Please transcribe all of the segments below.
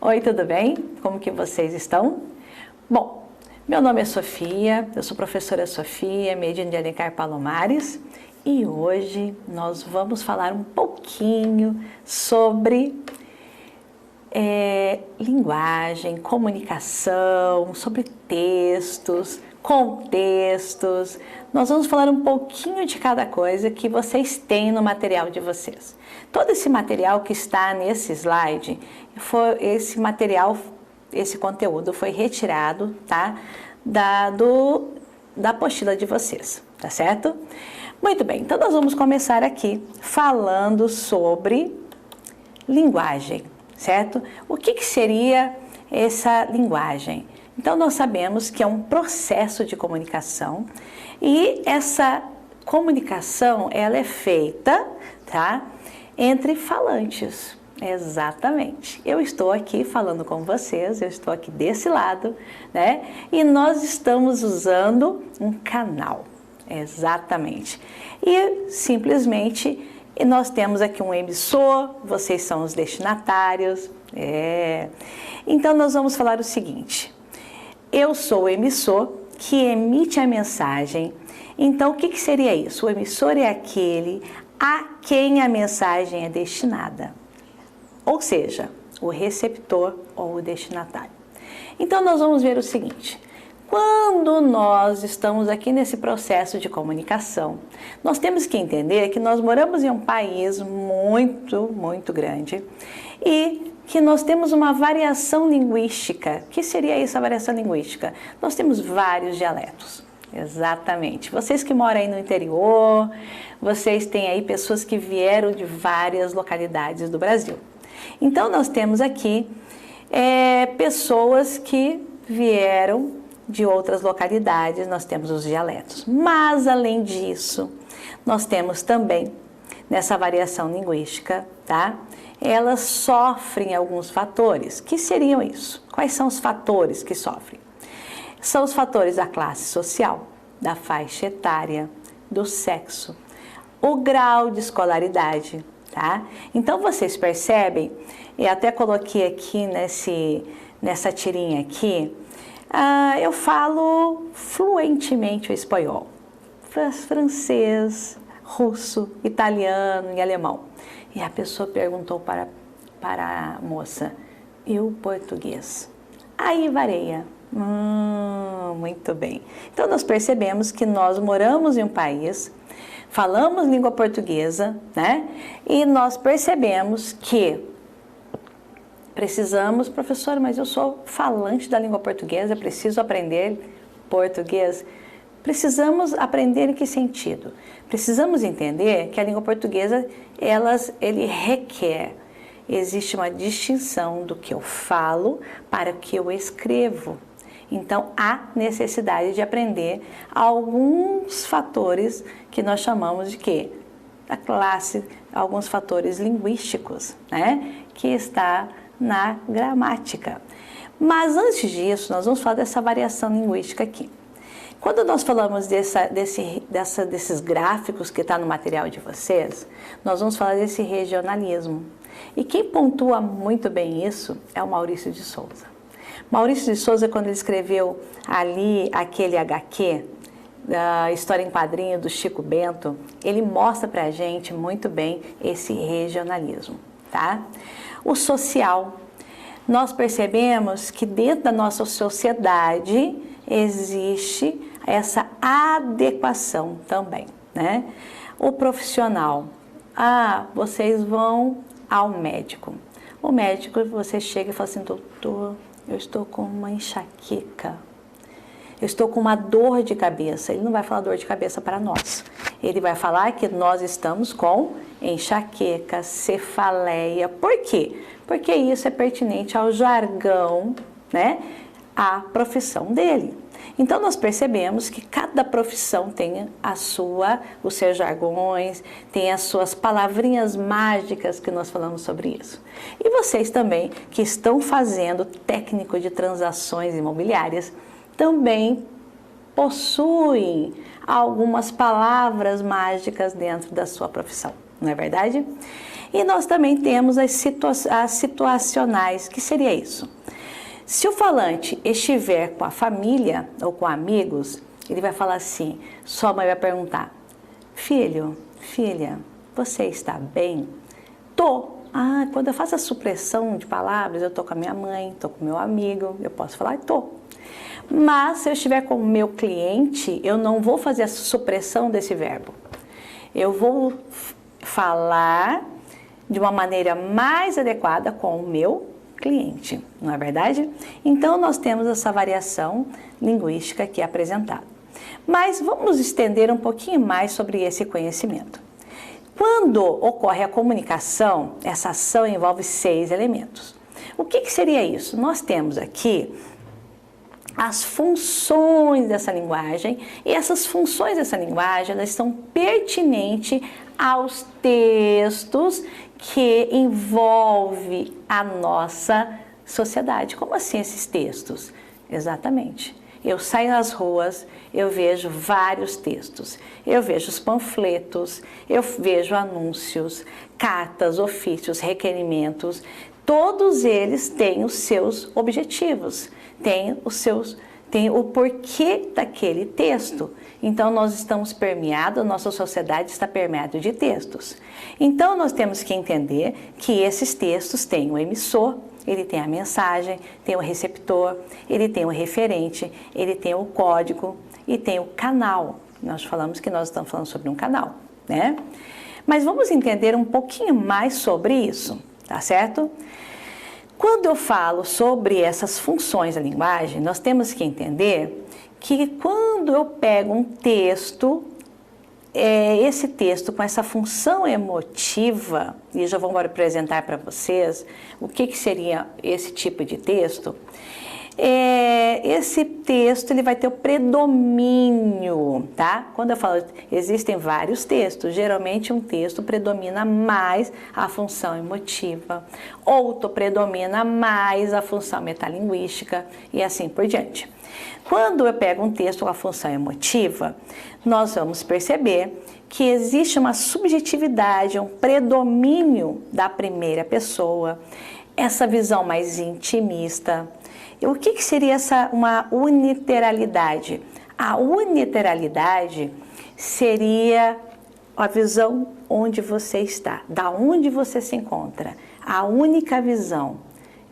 Oi, tudo bem? Como que vocês estão? Bom, meu nome é Sofia, eu sou professora Sofia Medina de Alencar Palomares e hoje nós vamos falar um pouquinho sobre linguagem, comunicação, sobre textos, contextos. Nós vamos falar um pouquinho de cada coisa que vocês têm no material de vocês. Todo esse material que está nesse slide, esse conteúdo foi retirado, tá? Da apostila de vocês, tá certo? Muito bem, então nós vamos começar aqui falando sobre linguagem, certo? O que seria essa linguagem? Então, nós sabemos que é um processo de comunicação e essa comunicação, ela é feita, tá? Entre falantes, exatamente. Eu estou aqui falando com vocês, eu estou aqui desse lado, né? E nós estamos usando um canal, exatamente. E simplesmente nós temos aqui um emissor, vocês são os destinatários, Então, nós vamos falar o seguinte. Eu sou o emissor que emite a mensagem. Então, o que seria isso? O emissor é aquele a quem a mensagem é destinada. Ou seja, o receptor ou o destinatário. Então, nós vamos ver o seguinte. Quando nós estamos aqui nesse processo de comunicação, nós temos que entender que nós moramos em um país muito, muito grande e que nós temos uma variação linguística. O que seria isso, a variação linguística? Nós temos vários dialetos, exatamente. Vocês que moram aí no interior, vocês têm aí pessoas que vieram de várias localidades do Brasil. Então, nós temos aqui pessoas que vieram de outras localidades, nós temos os dialetos. Mas, além disso, nós temos também, nessa variação linguística, tá? Elas sofrem alguns fatores. Que seriam isso? Quais são os fatores que sofrem? São os fatores da classe social, da faixa etária, do sexo, o grau de escolaridade, tá? Então, vocês percebem, eu até coloquei aqui nessa tirinha aqui, eu falo fluentemente o espanhol, francês, russo, italiano e alemão. E a pessoa perguntou para a moça, e o português? Aí varia. Muito bem. Então, nós percebemos que nós moramos em um país, falamos língua portuguesa, né? E nós percebemos que precisamos, professora, mas eu sou falante da língua portuguesa, preciso aprender português. Precisamos aprender em que sentido? Precisamos entender que a língua portuguesa, ele requer, existe uma distinção do que eu falo para o que eu escrevo. Então, há necessidade de aprender alguns fatores que nós chamamos de quê? Da classe, alguns fatores linguísticos, né? Que está na gramática. Mas antes disso, nós vamos falar dessa variação linguística aqui. Quando nós falamos desses gráficos que está no material de vocês, nós vamos falar desse regionalismo. E quem pontua muito bem isso é o Maurício de Souza. Maurício de Souza, quando ele escreveu ali aquele HQ, da História em Quadrinho do Chico Bento, ele mostra pra gente muito bem esse regionalismo, tá? O social. Nós percebemos que dentro da nossa sociedade existe essa adequação também, né? O profissional. Vocês vão ao médico. O médico, você chega e fala assim, doutor, eu estou com uma enxaqueca. Eu estou com uma dor de cabeça. Ele não vai falar dor de cabeça para nós. Ele vai falar que nós estamos com enxaqueca, cefaleia. Por quê? Porque isso é pertinente ao jargão, né? A profissão dele. Então, nós percebemos que cada profissão tem os seus jargões, tem as suas palavrinhas mágicas que nós falamos sobre isso. E vocês também, que estão fazendo técnico de transações imobiliárias, também possuem algumas palavras mágicas dentro da sua profissão, não é verdade? E nós também temos as situacionais. Que seria isso? Se o falante estiver com a família ou com amigos, ele vai falar assim, sua mãe vai perguntar, filho, filha, você está bem? Tô. Ah, quando eu faço a supressão de palavras, eu tô com a minha mãe, tô com o meu amigo, eu posso falar, tô. Mas se eu estiver com o meu cliente, eu não vou fazer a supressão desse verbo. Eu vou falar de uma maneira mais adequada com o meu cliente, não é verdade? Então, nós temos essa variação linguística aqui apresentada. Mas vamos estender um pouquinho mais sobre esse conhecimento. Quando ocorre a comunicação, essa ação envolve 6 elementos. O que seria isso? Nós temos aqui as funções dessa linguagem, e essas funções dessa linguagem, elas são pertinentes aos textos que envolvem a nossa sociedade. Como assim esses textos? Exatamente. Eu saio nas ruas, eu vejo vários textos, eu vejo os panfletos, eu vejo anúncios, cartas, ofícios, requerimentos, todos eles têm os seus objetivos, têm o porquê daquele texto. Então, nós estamos permeados, a nossa sociedade está permeada de textos. Então, nós temos que entender que esses textos têm o emissor, ele tem a mensagem, tem o receptor, ele tem o referente, ele tem o código e tem o canal. Nós falamos que nós estamos falando sobre um canal, né? Mas vamos entender um pouquinho mais sobre isso, tá certo? Quando eu falo sobre essas funções da linguagem, nós temos que entender que quando eu pego um texto, esse texto com essa função emotiva, e eu já vou apresentar para vocês o que seria esse tipo de texto, esse texto ele vai ter o predomínio, tá? Quando eu falo, existem vários textos, geralmente um texto predomina mais a função emotiva, outro predomina mais a função metalinguística e assim por diante. Quando eu pego um texto com a função emotiva, nós vamos perceber que existe uma subjetividade, um predomínio da primeira pessoa, essa visão mais intimista. O que seria uma uniteralidade? A uniteralidade seria a visão onde você está, da onde você se encontra, a única visão,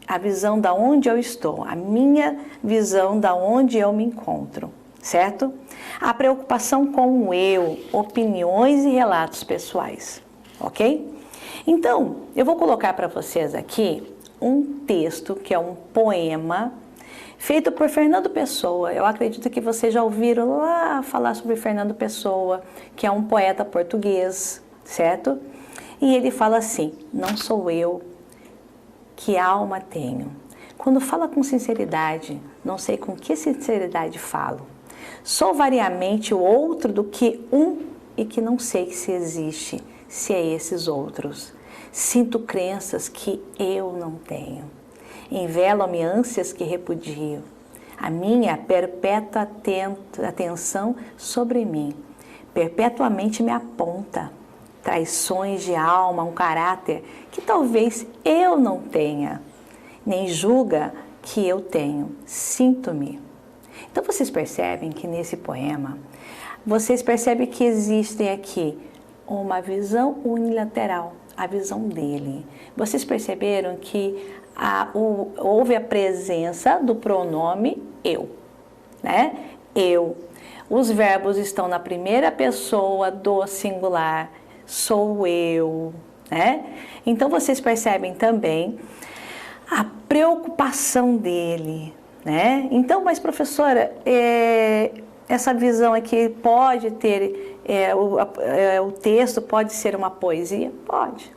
a visão da onde eu estou, a minha visão da onde eu me encontro, certo? A preocupação com o eu, opiniões e relatos pessoais, ok? Então, eu vou colocar para vocês aqui um texto que é um poema feito por Fernando Pessoa. Eu acredito que vocês já ouviram lá falar sobre Fernando Pessoa, que é um poeta português, certo? E ele fala assim: não sou eu, que alma tenho. Quando fala com sinceridade, não sei com que sinceridade falo. Sou variamente o outro do que um e que não sei se existe, se é esses outros. Sinto crenças que eu não tenho. Envelam-me ânsias que repudio. A minha perpétua atenção sobre mim perpetuamente me aponta traições de alma, um caráter que talvez eu não tenha, nem julga que eu tenho. Sinto-me. Então vocês percebem que nesse poema, vocês percebem que existem aqui uma visão unilateral, a visão dele. Vocês perceberam que houve a presença do pronome eu, né? Eu. Os verbos estão na primeira pessoa do singular, sou eu, né? Então vocês percebem também a preocupação dele, né? Então, mas professora, essa visão aqui pode ter, o texto pode ser uma poesia? Pode,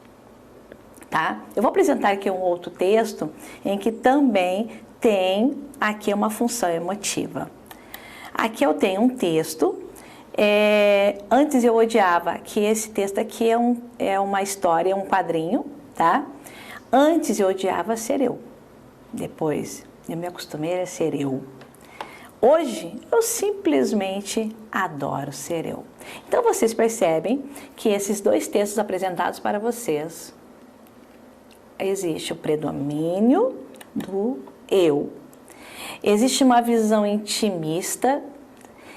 tá? Eu vou apresentar aqui um outro texto em que também tem aqui uma função emotiva. Aqui eu tenho um texto, antes eu odiava que esse texto aqui é uma história, um quadrinho, tá? Antes eu odiava ser eu, depois eu me acostumei a ser eu. Hoje eu simplesmente adoro ser eu. Então vocês percebem que esses dois textos apresentados para vocês, existe o predomínio do eu. Existe uma visão intimista,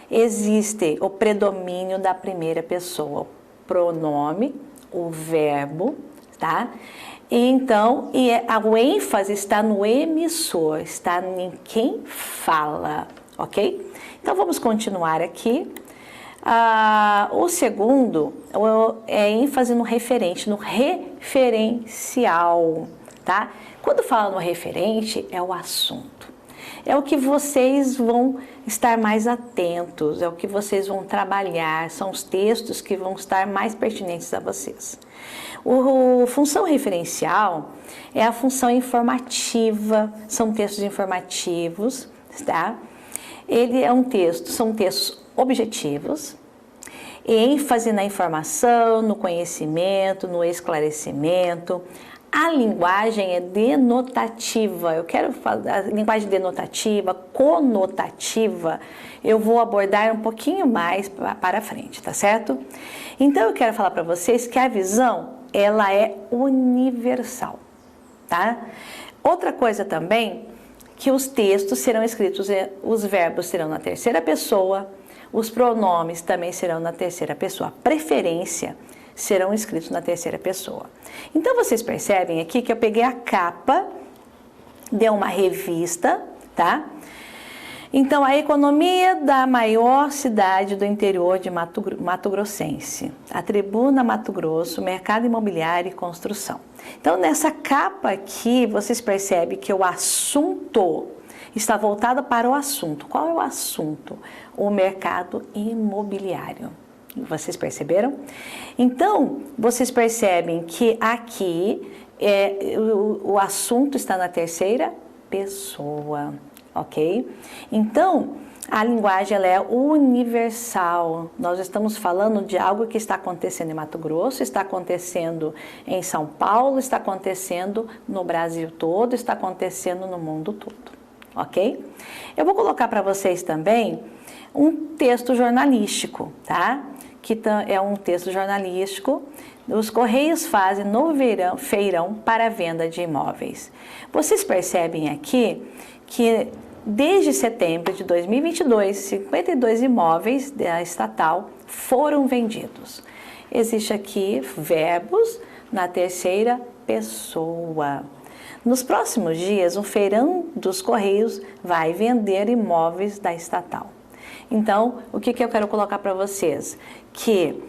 existe o predomínio da primeira pessoa, o pronome, o verbo, tá? Então, o ênfase está no emissor, está em quem fala, ok? Então, vamos continuar aqui. O segundo é ênfase no referente, no referencial, tá? Quando fala no referente, é o assunto. É o que vocês vão estar mais atentos, é o que vocês vão trabalhar, são os textos que vão estar mais pertinentes a vocês. Função referencial é a função informativa, são textos informativos, tá? Ele é são textos objetivos, ênfase na informação, no conhecimento, no esclarecimento. A linguagem é denotativa, eu quero falar, a linguagem denotativa, conotativa, eu vou abordar um pouquinho mais para frente, tá certo? Então eu quero falar para vocês que a visão, ela é universal, tá? Outra coisa também, que os textos serão escritos, os verbos serão na terceira pessoa, os pronomes também serão na terceira pessoa, a preferência serão escritos na terceira pessoa. Então, vocês percebem aqui que eu peguei a capa de uma revista, tá? Então, a economia da maior cidade do interior de Mato Grossense, a Tribuna Mato Grosso, mercado imobiliário e construção. Então, nessa capa aqui, vocês percebem que o assunto está voltado para o assunto. Qual é o assunto? O mercado imobiliário. Vocês perceberam? Então, vocês percebem que aqui o assunto está na terceira pessoa, ok? Então, a linguagem ela é universal. Nós estamos falando de algo que está acontecendo em Mato Grosso, está acontecendo em São Paulo, está acontecendo no Brasil todo, está acontecendo no mundo todo, ok? Eu vou colocar para vocês também um texto jornalístico, tá? Que é um texto jornalístico. Os Correios fazem no feirão para venda de imóveis. Vocês percebem aqui que desde setembro de 2022, 52 imóveis da estatal foram vendidos. Existe aqui verbos na terceira pessoa. Nos próximos dias, o feirão dos Correios vai vender imóveis da estatal. Então, o que eu quero colocar para vocês? Que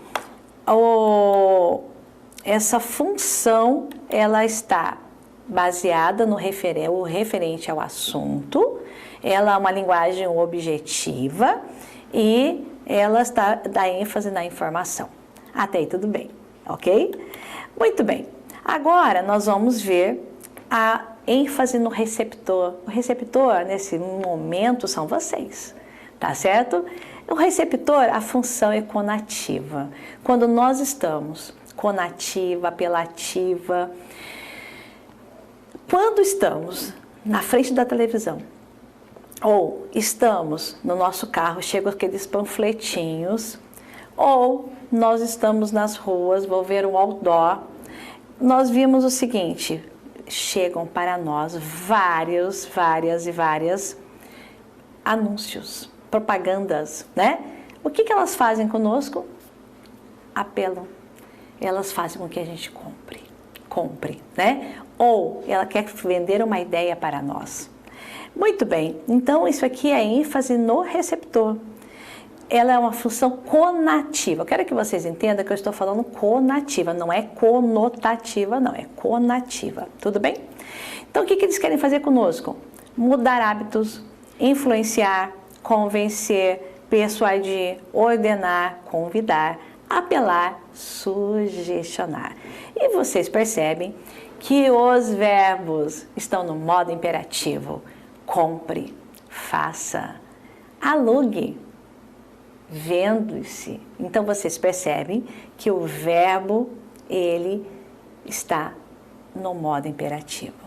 essa função, ela está baseada no referente ao assunto, ela é uma linguagem objetiva e ela dá ênfase na informação. Até aí tudo bem, ok? Muito bem. Agora, nós vamos ver a ênfase no receptor. O receptor, nesse momento, são vocês. Tá certo? O receptor, a função é conativa. Quando nós estamos conativa, apelativa, quando estamos na frente da televisão ou estamos no nosso carro, chegam aqueles panfletinhos, ou nós estamos nas ruas, vou ver um outdoor, nós vimos o seguinte, chegam para nós várias anúncios, propagandas, né? O que elas fazem conosco? Apelam. Elas fazem com que a gente compre, né? Ou ela quer vender uma ideia para nós. Muito bem, então isso aqui é ênfase no receptor. Ela é uma função conativa. Eu quero que vocês entendam que eu estou falando conativa, não é conotativa, não, é conativa. Tudo bem? Então o que eles querem fazer conosco? Mudar hábitos, influenciar, convencer, persuadir, ordenar, convidar, apelar, sugestionar. E vocês percebem que os verbos estão no modo imperativo. Compre, faça, alugue, vendo-se. Então vocês percebem que o verbo, ele está no modo imperativo.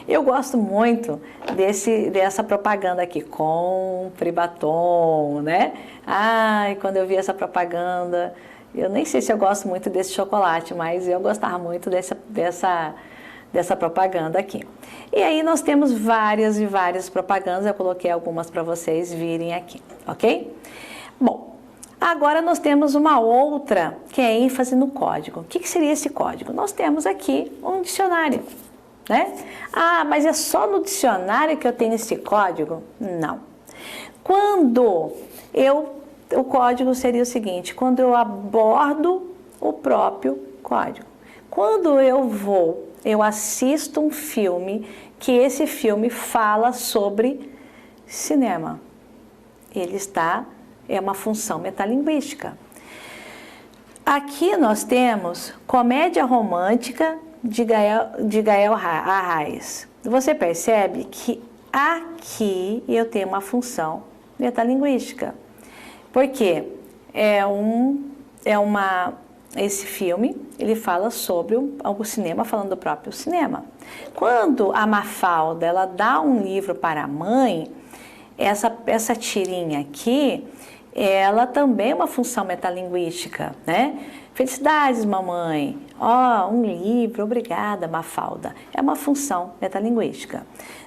Eu gosto muito dessa propaganda aqui, compre batom, né? Ai, quando eu vi essa propaganda, eu nem sei se eu gosto muito desse chocolate, mas eu gostava muito dessa propaganda aqui. E aí nós temos várias e várias propagandas, eu coloquei algumas para vocês virem aqui, ok? Bom, agora nós temos uma outra que é ênfase no código. O que seria esse código? Nós temos aqui um dicionário, né? Ah, mas é só no dicionário que eu tenho esse código? Não. O código seria o seguinte, quando eu abordo o próprio código. Quando eu assisto um filme, que esse filme fala sobre cinema. É uma função metalinguística. Aqui nós temos Comédia Romântica de Gael Arraes. Você percebe que aqui eu tenho uma função metalinguística. Porque esse filme, ele fala sobre o cinema, falando do próprio cinema. Quando a Mafalda, ela dá um livro para a mãe, essa tirinha aqui, ela também é uma função metalinguística, né? Felicidades, mamãe. Ó, um livro, obrigada, Mafalda. É uma função metalinguística.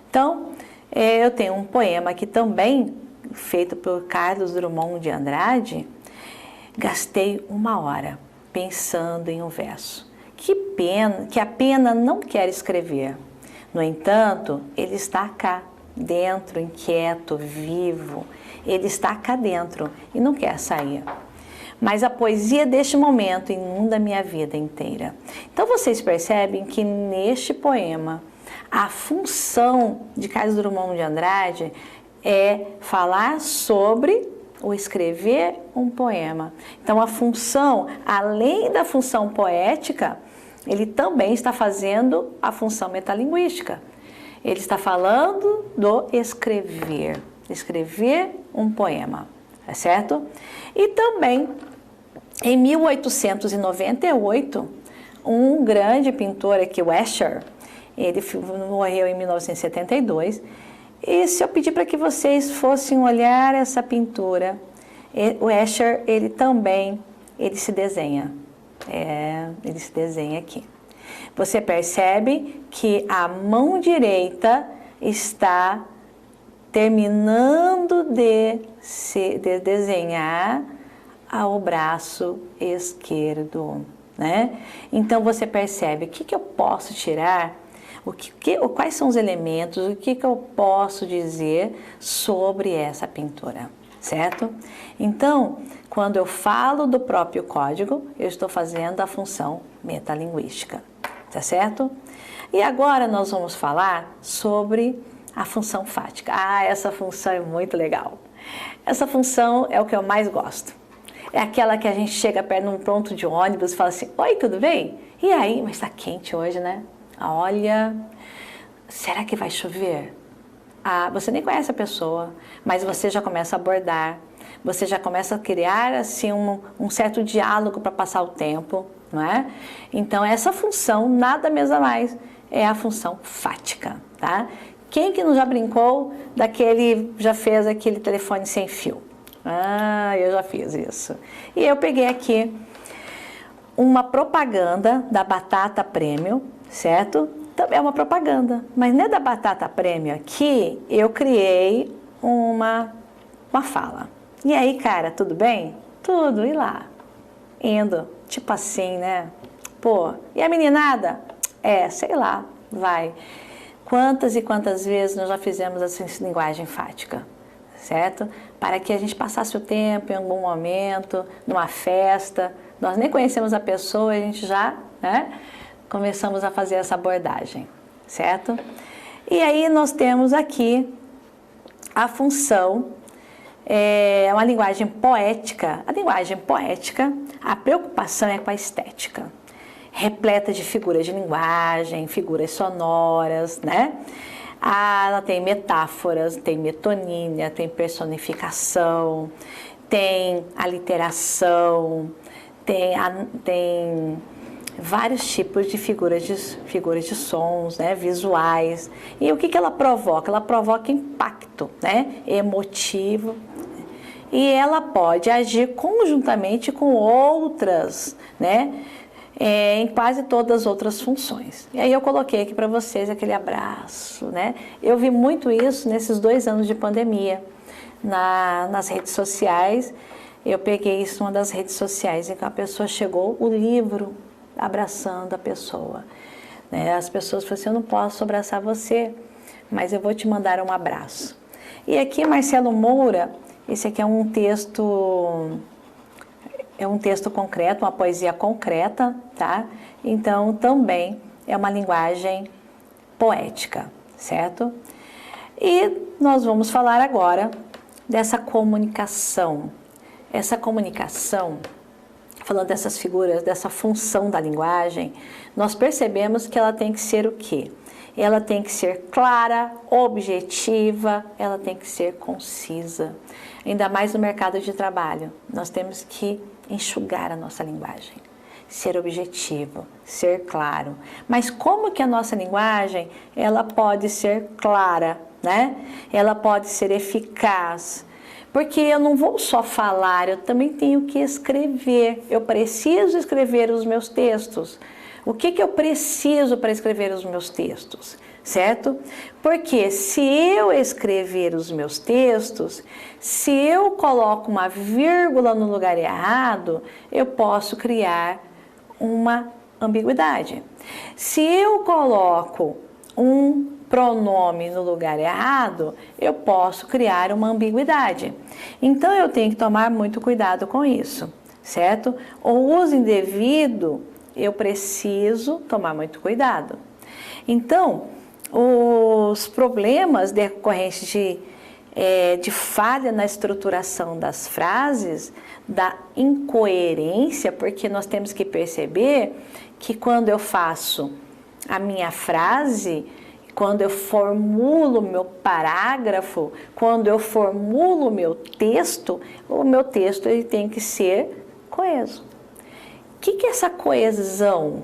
Então, eu tenho um poema aqui também, feito por Carlos Drummond de Andrade. Gastei 1 hora pensando em um verso. Que a pena não quer escrever. No entanto, ele está cá, dentro, inquieto, vivo. Ele está cá dentro e não quer sair. Mas a poesia deste momento inunda minha vida inteira. Então vocês percebem que neste poema, a função de Carlos Drummond de Andrade é falar sobre ou escrever um poema. Então a função, além da função poética, ele também está fazendo a função metalinguística. Ele está falando do escrever um poema, tá certo? E também, em 1898, um grande pintor aqui, o Escher, ele morreu em 1972, e se eu pedir para que vocês fossem olhar essa pintura, o Escher, ele se desenha. Ele se desenha aqui. Você percebe que a mão direita está terminando de desenhar o braço esquerdo, né? Então você percebe o que eu posso tirar, quais são os elementos, o que eu posso dizer sobre essa pintura, certo? Então, quando eu falo do próprio código, eu estou fazendo a função metalinguística, tá certo? E agora nós vamos falar sobre a função fática. Ah, essa função é muito legal. Essa função é o que eu mais gosto. É aquela que a gente chega perto num ponto de ônibus e fala assim, oi, tudo bem? E aí? Mas tá quente hoje, né? Olha, será que vai chover? Ah, você nem conhece a pessoa, mas você já começa a abordar, você já começa a criar assim um certo diálogo para passar o tempo, não é? Então essa função, nada mesmo mais, é a função fática, tá? Quem que não já brincou já fez aquele telefone sem fio? Ah, eu já fiz isso. E eu peguei aqui uma propaganda da Batata Premium, certo? Também é uma propaganda, mas não é da Batata Premium aqui, eu criei uma fala. E aí, cara, tudo bem? Tudo, e lá? Indo, tipo assim, né? Pô, e a meninada? Sei lá, vai. Quantas e quantas vezes nós já fizemos essa linguagem fática, certo? Para que a gente passasse o tempo em algum momento, numa festa, nós nem conhecemos a pessoa, a gente já, né, começamos a fazer essa abordagem, certo? E aí nós temos aqui a função, uma linguagem poética. A linguagem poética, a preocupação é com a estética, repleta de figuras de linguagem, figuras sonoras, né? Ela tem metáforas, tem metonímia, tem personificação, tem aliteração, tem vários tipos de figuras de sons, né, visuais. E o que ela provoca? Ela provoca impacto, né, emotivo. E ela pode agir conjuntamente com outras, né, em quase todas as outras funções. E aí eu coloquei aqui para vocês aquele abraço, né? Eu vi muito isso nesses 2 anos de pandemia, nas redes sociais. Eu peguei isso numa das redes sociais, em que a pessoa chegou, o livro abraçando a pessoa. Né? As pessoas falaram assim, eu não posso abraçar você, mas eu vou te mandar um abraço. E aqui, Marcelo Moura, esse aqui é um texto concreto, uma poesia concreta, tá? Então, também é uma linguagem poética, certo? E nós vamos falar agora dessa comunicação. Essa comunicação, falando dessas figuras, dessa função da linguagem, nós percebemos que ela tem que ser o quê? Ela tem que ser clara, objetiva, ela tem que ser concisa. Ainda mais no mercado de trabalho, nós temos que enxugar a nossa linguagem, ser objetivo, ser claro. Mas como que a nossa linguagem, ela pode ser clara, né? Ela pode ser eficaz, porque eu não vou só falar, eu também tenho que escrever. Eu preciso escrever os meus textos. O que eu preciso para escrever os meus textos, certo? Porque se eu escrever os meus textos, se eu coloco uma vírgula no lugar errado, eu posso criar uma ambiguidade. Se eu coloco um pronome no lugar errado, eu posso criar uma ambiguidade. Então, eu tenho que tomar muito cuidado com isso, certo? O uso indevido, eu preciso tomar muito cuidado. Então, os problemas decorrentes de falha na estruturação das frases, da incoerência, porque nós temos que perceber que quando eu faço a minha frase, quando eu formulo o meu parágrafo, quando eu formulo o meu texto ele tem que ser coeso. O que é essa coesão?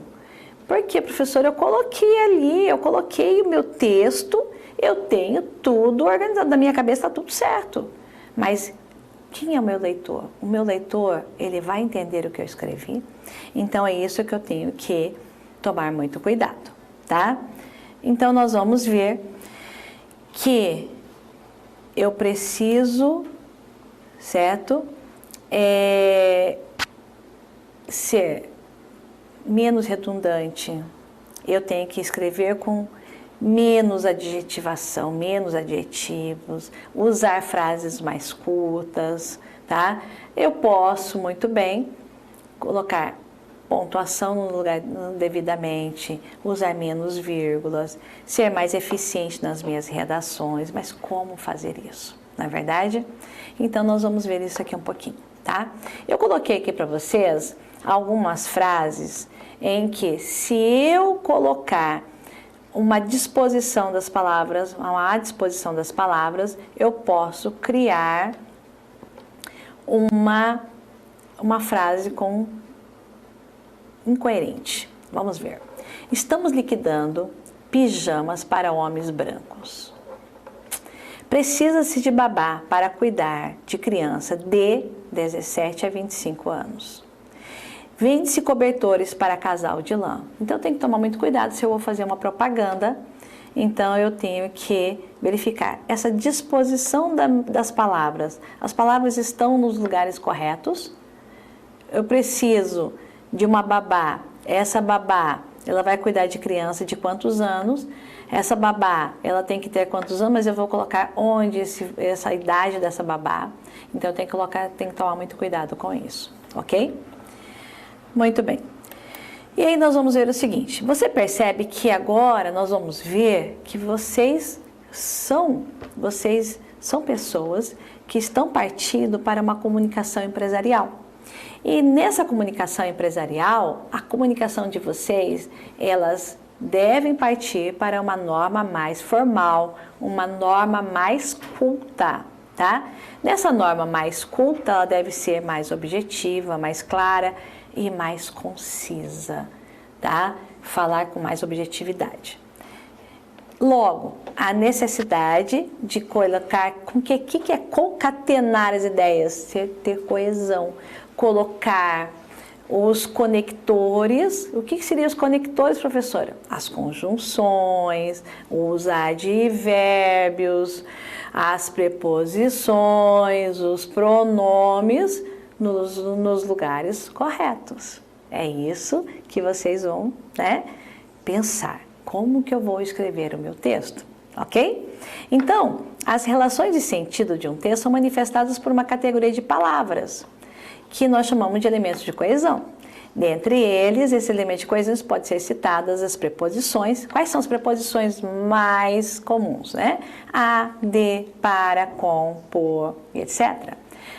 Porque, professor, eu coloquei o meu texto, eu tenho tudo organizado, na minha cabeça está tudo certo. Mas quem é o meu leitor? O meu leitor, ele vai entender o que eu escrevi? Então, é isso que eu tenho que tomar muito cuidado, tá? Então, nós vamos ver que eu preciso, certo? Ser menos redundante. Eu tenho que escrever com menos adjetivação, menos adjetivos, usar frases mais curtas, tá? Eu posso muito bem colocar pontuação no lugar devidamente, usar menos vírgulas, ser mais eficiente nas minhas redações, mas como fazer isso? Não é verdade? Então, nós vamos ver isso aqui um pouquinho, tá? Eu coloquei aqui para vocês algumas frases em que, se eu colocar uma disposição das palavras, uma adisposição das palavras, eu posso criar uma frase com incoerente. Vamos ver. Estamos liquidando pijamas para homens brancos. Precisa-se de babá para cuidar de criança de 17 a 25 anos. Vende-se cobertores para casal de lã. Então, eu tenho que tomar muito cuidado se eu vou fazer uma propaganda. Então, eu tenho que verificar essa disposição das palavras. As palavras estão nos lugares corretos. Eu preciso de uma babá. Essa babá, ela vai cuidar de criança de quantos anos? Essa babá, ela tem que ter quantos anos, mas eu vou colocar onde essa idade dessa babá. Então, eu tenho que tomar muito cuidado com isso, ok? Muito bem. E aí nós vamos ver o seguinte, você percebe que agora nós vamos ver que vocês são pessoas que estão partindo para uma comunicação empresarial. E nessa comunicação empresarial, a comunicação de vocês, elas devem partir para uma norma mais formal, uma norma mais culta, tá? Nessa norma mais culta, ela deve ser mais objetiva, mais clara e mais concisa, tá? Falar com mais objetividade. Logo, a necessidade de colocar, o que é concatenar as ideias? Ter coesão, colocar os conectores. O que seriam os conectores, professora? As conjunções, os advérbios, as preposições, os pronomes nos lugares corretos. É isso que vocês vão, né, pensar. Como que eu vou escrever o meu texto? Ok? Então, as relações de sentido de um texto são manifestadas por uma categoria de palavras, que nós chamamos de elementos de coesão. Dentre eles, esse elemento de coesão pode ser citadas as preposições. Quais são as preposições mais comuns, né? A, de, para, com, por, etc.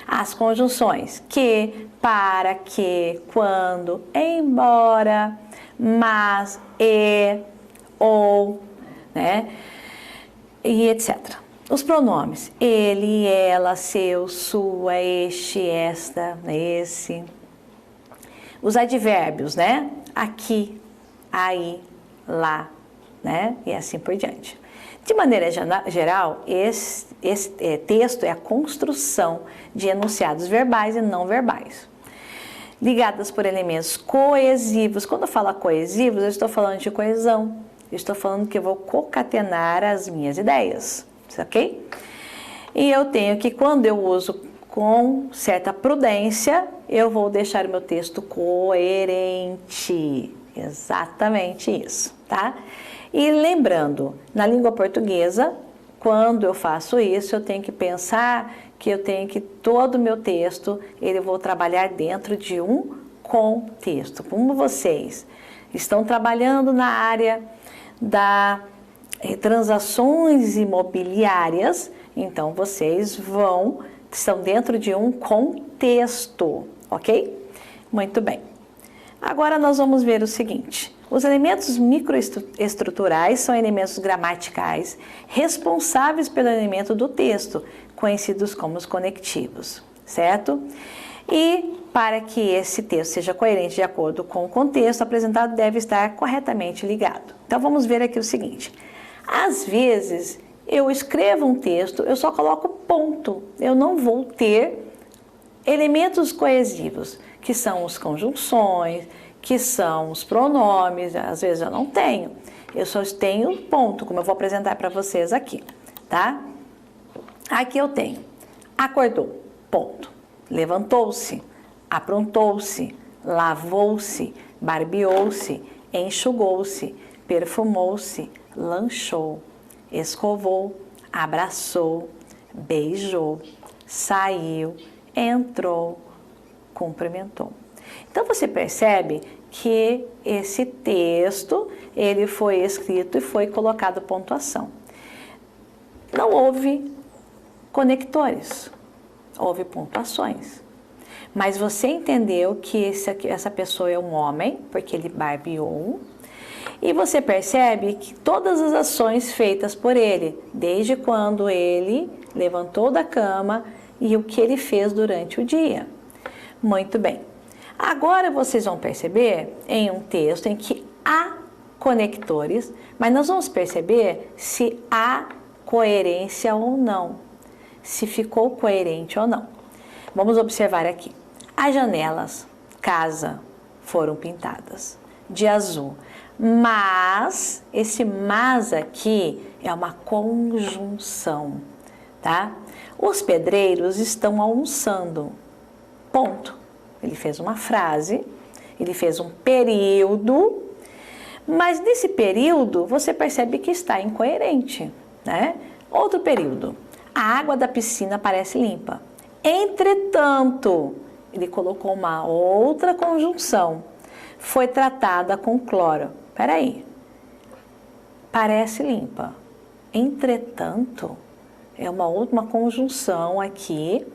As conjunções que, para, que, quando, embora, mas, e, ou, né? E etc. Os pronomes, ele, ela, seu, sua, este, esta, esse. Os advérbios, né? Aqui, aí, lá, né? E assim por diante. De maneira geral, esse texto é a construção de enunciados verbais e não verbais, ligadas por elementos coesivos. Quando eu falo coesivos, eu estou falando de coesão. Eu estou falando que eu vou concatenar as minhas ideias, ok? E eu tenho que, quando eu uso com certa prudência, eu vou deixar o meu texto coerente. Exatamente isso, tá? E lembrando, na língua portuguesa, quando eu faço isso, eu tenho que pensar que eu tenho que todo o meu texto, eu vou trabalhar dentro de um contexto. Como vocês estão trabalhando na área das transações imobiliárias, então vocês estão dentro de um contexto, ok? Muito bem. Agora nós vamos ver o seguinte: os elementos microestruturais são elementos gramaticais responsáveis pelo elemento do texto, conhecidos como os conectivos, certo? E para que esse texto seja coerente de acordo com o contexto apresentado, deve estar corretamente ligado. Então vamos ver aqui o seguinte: às vezes eu escrevo um texto, eu só coloco ponto, eu não vou ter elementos coesivos, que são as conjunções, que são os pronomes. Às vezes eu não tenho, eu só tenho ponto, como eu vou apresentar para vocês aqui, tá? Aqui eu tenho: acordou, ponto. Levantou-se, aprontou-se, lavou-se, barbeou-se, enxugou-se, perfumou-se, lanchou, escovou, abraçou, beijou, saiu, entrou, cumprimentou. Então você percebe que esse texto, ele foi escrito e foi colocado pontuação. Não houve conectores, houve pontuações. Mas você entendeu que essa pessoa é um homem, porque ele barbeou, e você percebe que todas as ações feitas por ele, desde quando ele levantou da cama e o que ele fez durante o dia. Muito bem. Agora vocês vão perceber em um texto em que há conectores, mas nós vamos perceber se há coerência ou não, se ficou coerente ou não. Vamos observar aqui. As janelas, casa, foram pintadas de azul. Mas, esse mas aqui é uma conjunção, tá? Os pedreiros estão almoçando. Ponto. Ele fez uma frase, ele fez um período, mas nesse período você percebe que está incoerente, né? Outro período. A água da piscina parece limpa. Entretanto, ele colocou uma outra conjunção. Foi tratada com cloro. Peraí. Parece limpa. Entretanto, é uma conjunção aqui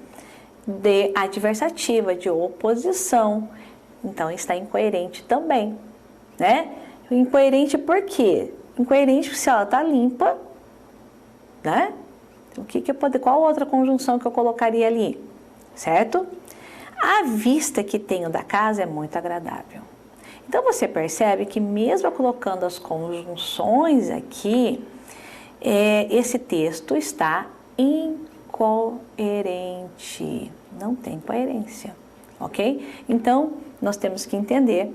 de adversativa, de oposição. Então, está incoerente também, né? Incoerente por quê? Incoerente se ela está limpa, né? Qual outra conjunção que eu colocaria ali? Certo? A vista que tenho da casa é muito agradável. Então, você percebe que mesmo colocando as conjunções aqui, esse texto está incoerente. Não tem coerência, ok? Então, nós temos que entender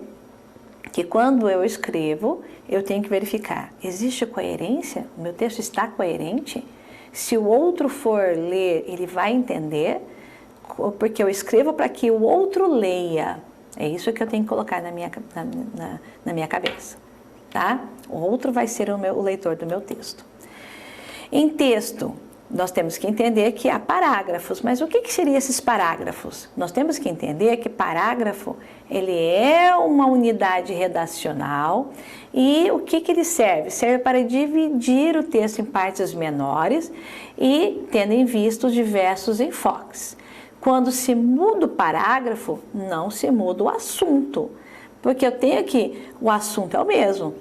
que quando eu escrevo, eu tenho que verificar, existe coerência? O meu texto está coerente? Se o outro for ler, ele vai entender? Porque eu escrevo para que o outro leia. É isso que eu tenho que colocar na minha cabeça, tá? O outro vai ser o leitor do meu texto. Em texto, nós temos que entender que há parágrafos, mas o que seriam esses parágrafos? Nós temos que entender que parágrafo, ele é uma unidade redacional e o que ele serve? Serve para dividir o texto em partes menores e tendo em vista os diversos enfoques. Quando se muda o parágrafo, não se muda o assunto, porque eu tenho que, o assunto é o mesmo,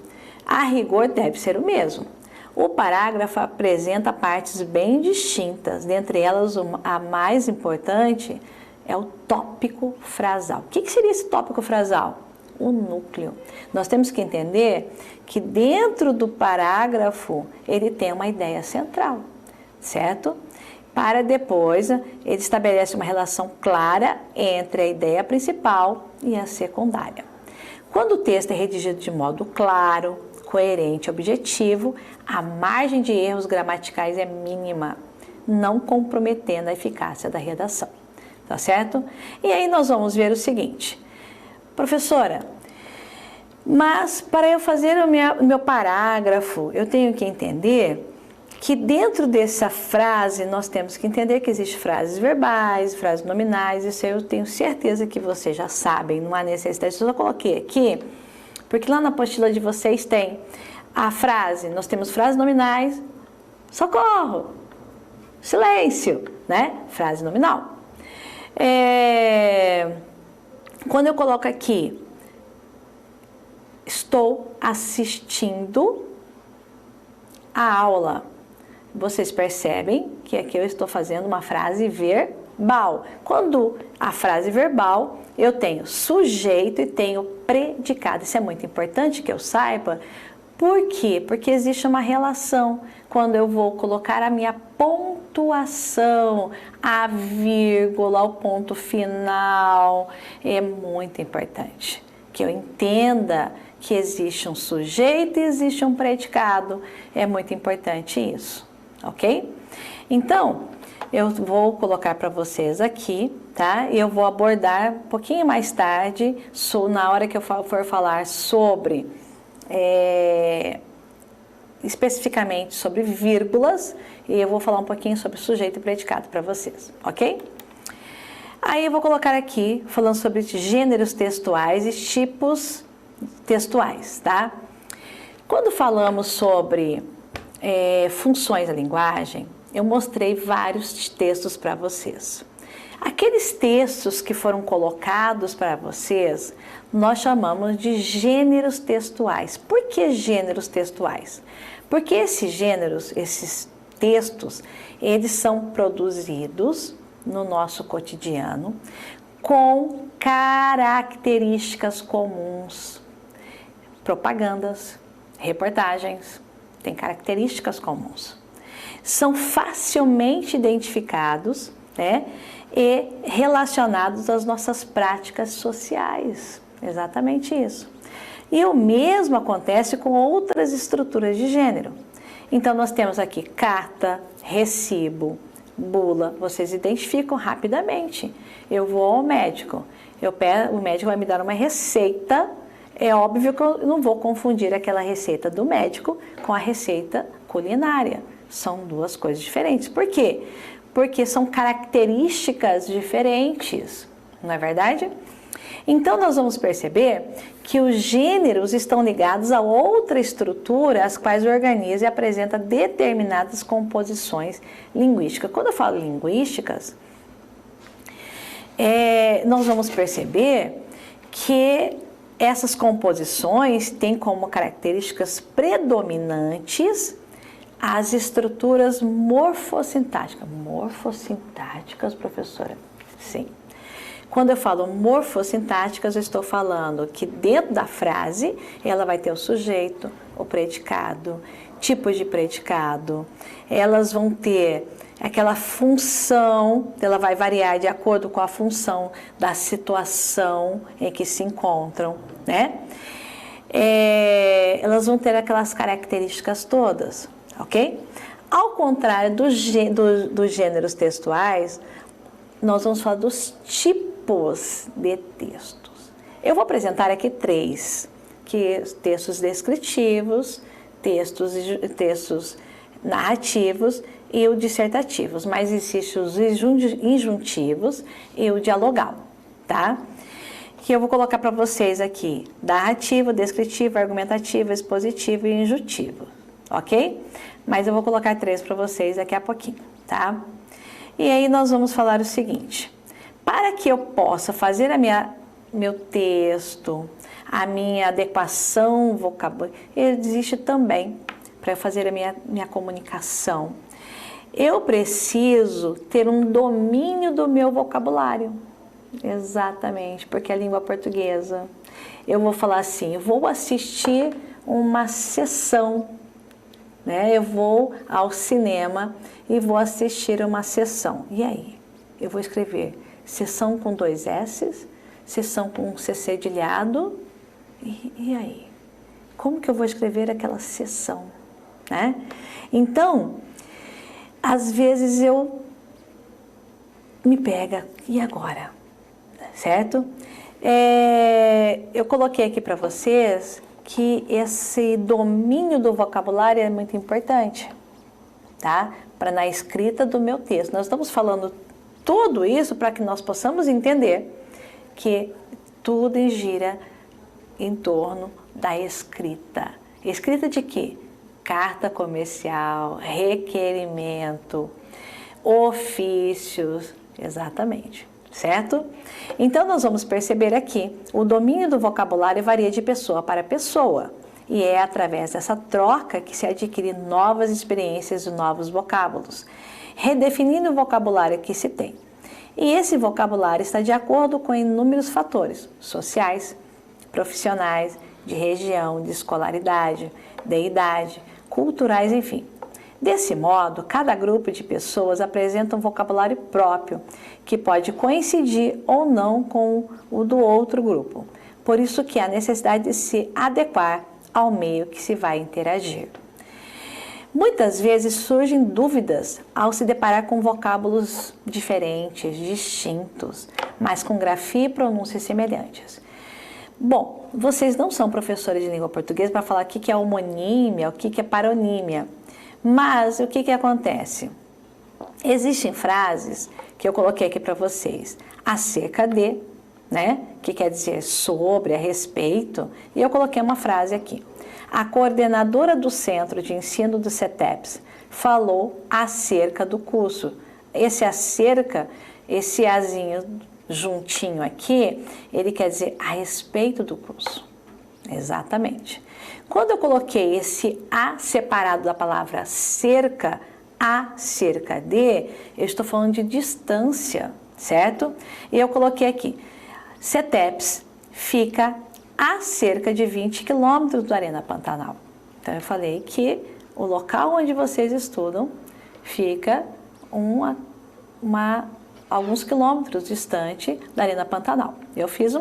a rigor deve ser o mesmo. O parágrafo apresenta partes bem distintas, dentre elas a mais importante é o tópico frasal. O que seria esse tópico frasal? O núcleo. Nós temos que entender que dentro do parágrafo ele tem uma ideia central, certo? Para depois ele estabelece uma relação clara entre a ideia principal e a secundária. Quando o texto é redigido de modo claro, coerente e objetivo, a margem de erros gramaticais é mínima, não comprometendo a eficácia da redação, tá certo? E aí nós vamos ver o seguinte, professora, mas para eu fazer o meu parágrafo, eu tenho que entender que dentro dessa frase nós temos que entender que existem frases verbais, frases nominais, isso eu tenho certeza que vocês já sabem, não há necessidade, eu só coloquei aqui, porque lá na apostila de vocês tem a frase, nós temos frases nominais, socorro, silêncio, né? Frase nominal. Quando eu coloco aqui, estou assistindo a aula, vocês percebem que aqui eu estou fazendo uma frase verbal. Quando a frase verbal, eu tenho sujeito e tenho predicado. Isso é muito importante que eu saiba. Por quê? Porque existe uma relação. Quando eu vou colocar a minha pontuação, a vírgula, o ponto final, é muito importante que eu entenda que existe um sujeito e existe um predicado. É muito importante isso, ok? Então, eu vou colocar para vocês aqui, tá? E eu vou abordar um pouquinho mais tarde, na hora que eu for falar sobre, especificamente sobre vírgulas, e eu vou falar um pouquinho sobre sujeito e predicado para vocês, ok? Aí eu vou colocar aqui, falando sobre gêneros textuais e tipos textuais, tá? Quando falamos sobre funções da linguagem, eu mostrei vários textos para vocês. Aqueles textos que foram colocados para vocês, nós chamamos de gêneros textuais. Por que gêneros textuais? Porque esses textos, eles são produzidos no nosso cotidiano com características comuns. Propagandas, reportagens, têm características comuns. São facilmente identificados, né, e relacionados às nossas práticas sociais. Exatamente isso. E o mesmo acontece com outras estruturas de gênero. Então, nós temos aqui carta, recibo, bula. Vocês identificam rapidamente. Eu vou ao médico, o médico vai me dar uma receita. É óbvio que eu não vou confundir aquela receita do médico com a receita culinária. São duas coisas diferentes. Por quê? Porque são características diferentes, não é verdade? Então, nós vamos perceber que os gêneros estão ligados a outra estrutura, as quais organiza e apresenta determinadas composições linguísticas. Quando eu falo linguísticas, nós vamos perceber que essas composições têm como características predominantes as estruturas morfossintáticas. Morfossintáticas, professora? Sim. Quando eu falo morfossintáticas, eu estou falando que dentro da frase, ela vai ter o sujeito, o predicado, tipos de predicado, elas vão ter aquela função, ela vai variar de acordo com a função da situação em que se encontram, né? Elas vão ter aquelas características todas, ok? Ao contrário dos gêneros textuais, nós vamos falar dos tipos de textos. Eu vou apresentar aqui 3, que textos descritivos, textos narrativos e o dissertativos, mas existem os injuntivos e o dialogal, tá? Que eu vou colocar para vocês aqui, narrativo, descritivo, argumentativo, expositivo e injuntivo, ok? Mas eu vou colocar 3 para vocês daqui a pouquinho, tá? E aí nós vamos falar o seguinte, para que eu possa fazer meu texto, a minha adequação vocabular, existe também, para eu fazer a minha comunicação, eu preciso ter um domínio do meu vocabulário. Exatamente, porque a língua portuguesa, eu vou falar assim, eu vou assistir uma sessão, né? Eu vou ao cinema e vou assistir uma sessão. E aí? Eu vou escrever sessão com 2 S's, sessão com C cedilhado, e aí? Como que eu vou escrever aquela sessão, né? Então, às vezes me pega, e agora? Certo? Eu coloquei aqui para vocês que esse domínio do vocabulário é muito importante, tá? Para na escrita do meu texto. Nós estamos falando tudo isso para que nós possamos entender que tudo gira em torno da escrita. Escrita de quê? Carta comercial, requerimento, ofícios, exatamente. Certo? Então, nós vamos perceber aqui, o domínio do vocabulário varia de pessoa para pessoa, e é através dessa troca que se adquire novas experiências e novos vocábulos, redefinindo o vocabulário que se tem. E esse vocabulário está de acordo com inúmeros fatores sociais, profissionais, de região, de escolaridade, de idade, culturais, enfim. Desse modo, cada grupo de pessoas apresenta um vocabulário próprio, que pode coincidir ou não com o do outro grupo. Por isso que há necessidade de se adequar ao meio que se vai interagir. Muitas vezes surgem dúvidas ao se deparar com vocábulos diferentes, distintos, mas com grafia e pronúncia semelhantes. Bom, vocês não são professores de língua portuguesa para falar o que é homonímia, o que é paronímia. Mas o que acontece? Existem frases que eu coloquei aqui para vocês, acerca de, né? Que quer dizer sobre, a respeito, e eu coloquei uma frase aqui. A coordenadora do Centro de Ensino do CETEPS falou acerca do curso. Esse acerca, esse azinho juntinho aqui, ele quer dizer a respeito do curso. Exatamente. Quando eu coloquei esse a separado da palavra cerca, acerca de, eu estou falando de distância, certo? E eu coloquei aqui, CETEPS fica a cerca de 20 quilômetros do Arena Pantanal. Então eu falei que o local onde vocês estudam fica alguns quilômetros distante da Arena Pantanal. Eu fiz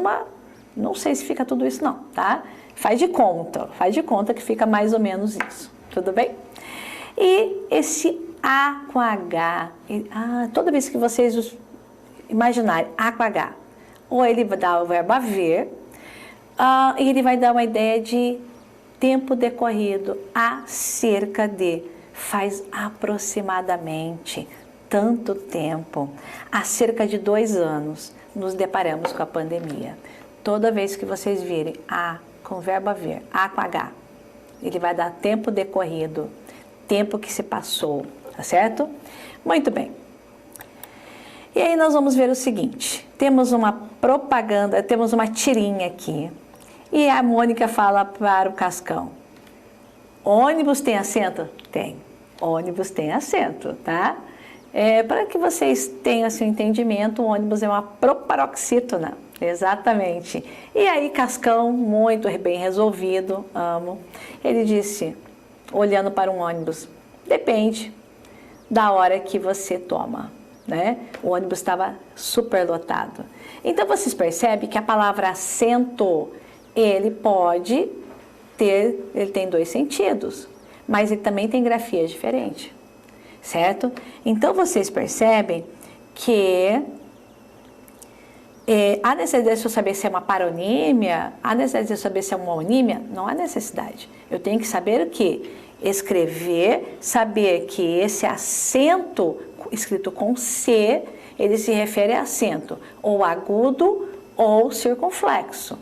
não sei se fica tudo isso não, tá? Faz de conta que fica mais ou menos isso, tudo bem? E esse A com H, toda vez que vocês imaginarem A com H, ou ele vai dar o verbo haver, e ele vai dar uma ideia de tempo decorrido, acerca de, faz aproximadamente tanto tempo, há cerca de 2 anos, nos deparamos com a pandemia. Toda vez que vocês virem A com o verbo haver, A com H, ele vai dar tempo decorrido, tempo que se passou, tá certo? Muito bem. E aí nós vamos ver o seguinte, temos uma propaganda, temos uma tirinha aqui, e a Mônica fala para o Cascão, ônibus tem assento? Tem, ônibus tem assento, tá? Para que vocês tenham assim, um entendimento, o ônibus é uma proparoxítona, Exatamente. E aí, Cascão, muito bem resolvido, amo. Ele disse, olhando para um ônibus, depende da hora que você toma, né? O ônibus estava super lotado. Então, vocês percebem que a palavra assento, ele tem dois sentidos, mas ele também tem grafia diferente, certo? Então, vocês percebem que há necessidade de eu saber se é uma paronímia, há necessidade de eu saber se é uma homonímia? Não há necessidade. Eu tenho que saber o quê? Escrever, saber que esse acento escrito com C, ele se refere a acento ou agudo ou circunflexo.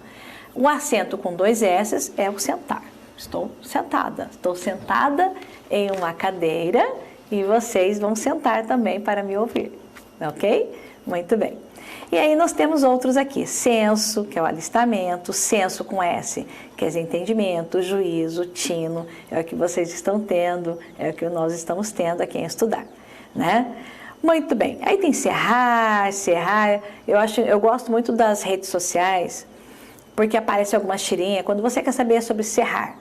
O acento com dois S é o sentar. Estou sentada em uma cadeira e vocês vão sentar também para me ouvir, ok? Muito bem. E aí nós temos outros aqui, senso, que é o alistamento, senso com S, que é entendimento, juízo, tino, é o que vocês estão tendo, é o que nós estamos tendo aqui em estudar, né? Muito bem, aí tem serrar, eu gosto muito das redes sociais, porque aparece algumas tirinhas, quando você quer saber sobre serrar,